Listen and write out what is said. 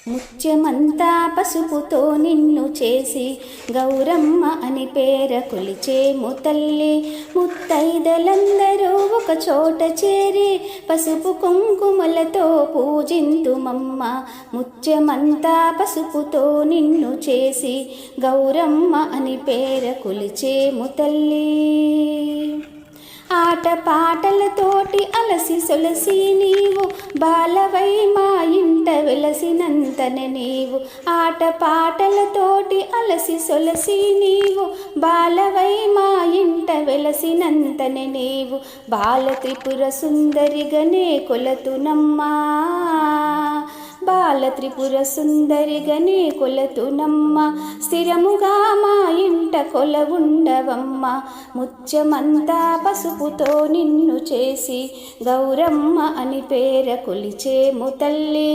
ముత్యమంతా పసుపుతో నిన్ను చేసి గౌరమ్మ అని పేర కొలిచేము తల్లి. ముత్తైదలందరూ ఒక చోట చేరి పసుపు కుంకుమలతో పూజింతుమమ్మ. ముత్యమంతా పసుపుతో నిన్ను చేసి గౌరమ్మ అని పేర కొలిచేము తల్లి. ఆట పాటలతోటి అలసి సొలసి నీవు బాలవై మా ఇంట వెలసినంతనే నీవు. ఆట పాటలతోటి అలసి సొలసి నీవు బాలవై మా ఇంట వెలసినంతనే నీవు. బాల త్రిపుర సుందరిగనే కొలతునమ్మా, బాల త్రిపుర సుందరిగనే కొలతునమ్మ. స్థిరముగా మా ఇంట కొలవుండవమ్మ. ముత్యమంతా పసుపుతో నిన్ను చేసి గౌరమ్మ అని పేర కొలిచేము తల్లి.